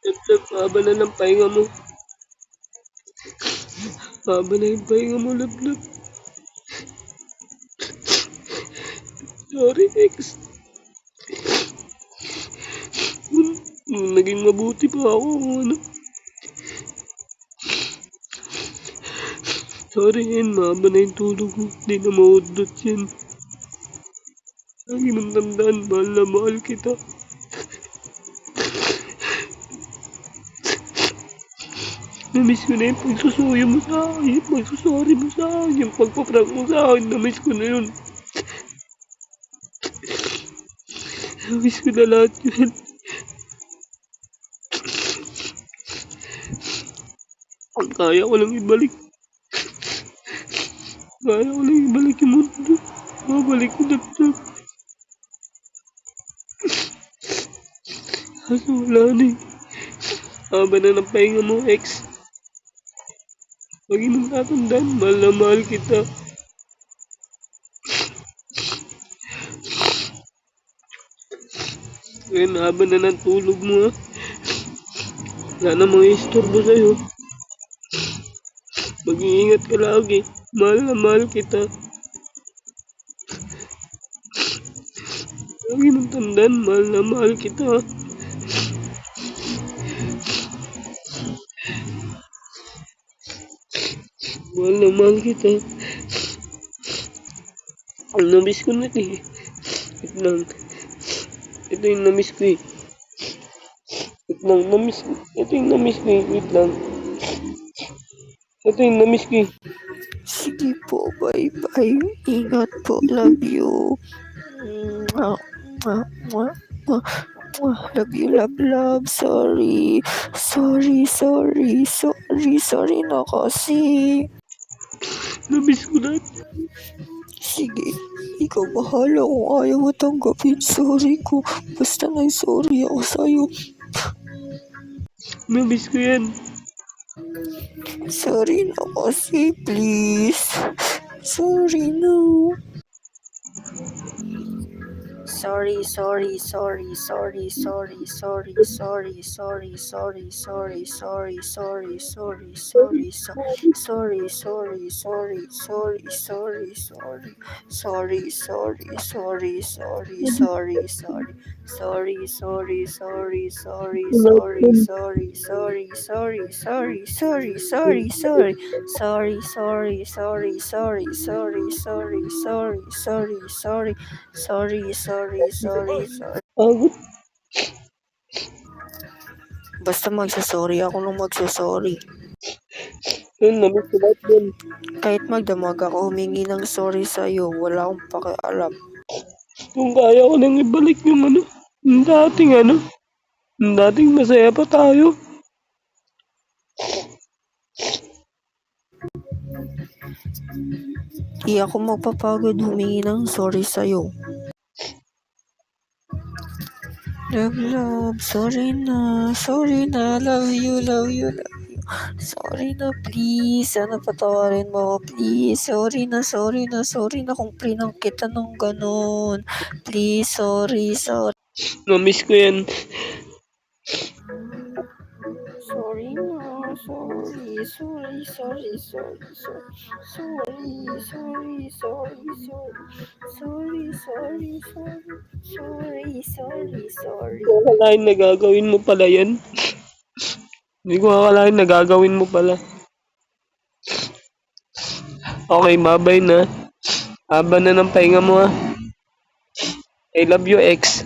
Lablab, haba na ng pahinga mo. Haba na yung pahinga mo, Lablab. Sorry, X. Naging mabuti pa ako, ano. Sorry, yan. Mahaba na yung tulog mo. Hindi na maudot yan. Lagi mong tandaan, mahal na mahal kita. Namiss ko na yung pagsusuyo mo sa akin, yung pagsusorry mo sa akin, yung pagpaprank mo sa akin. Namiss ko na yun. Namiss ko na lahat yun. Kaya ko lang ibalik. Kaya ko lang ibalik yung mundo. Mabalik ko Lablab. Kaso wala na eh. Haba na ng pahinga mo, X. Lagi mong tatandaan, mahal na mahal kita. Ngayon, haba na ng tulog mo ha. Wala na mga istorbo sa'yo. Mag-iingat ka lagi. Mahal na mahal kita. Lagi mong tandaan, mahal na mahal kita. Mahal na mahal kita. Ang namiss ko na eh. Wait lang. Ito yung namiss ko eh. Wait lang, namiss ko. Ito yung namiss ko eh. Wait lang. Ito yung namiss ko eh. Sige po, bye-bye. Ingat po, love you. Mwah, mwah, mwah, mwah, mwah. Love you, love. Sorry. Sorry na kasi. Namiss ko na. Sige, ikaw bahala kung ayaw mo tanggapin. Sorry ko. Basta nag-sorry ako sa'yo. Namiss ko yan. Sorry na kasi, please. Sorry na. Sorry. Agod. Basta magsasorry ako nung magsasorry. Yun, namiss ko lahat yun. Kahit magdamag ako humingi ng sorry sa'yo, wala akong pakialam. Kung kaya ko nang ibalik yung ano. Yung dating ano. Yung dating masaya pa tayo. Di ako magpapagod humingi ng sorry sa'yo. Love, sorry na, love you. Sorry na, please. Sana patawarin mo ako, please. Sorry na kung prinang kita nung ganon. Please, sorry. Namiss ko yan. Sorry na, sorry. Hindi ko akalain na gagawin mo pala yan. Hindi ko akalain na gagawin mo pala. Okay, bye-bye na. Haba na ng pahinga mo ha. I love you, X.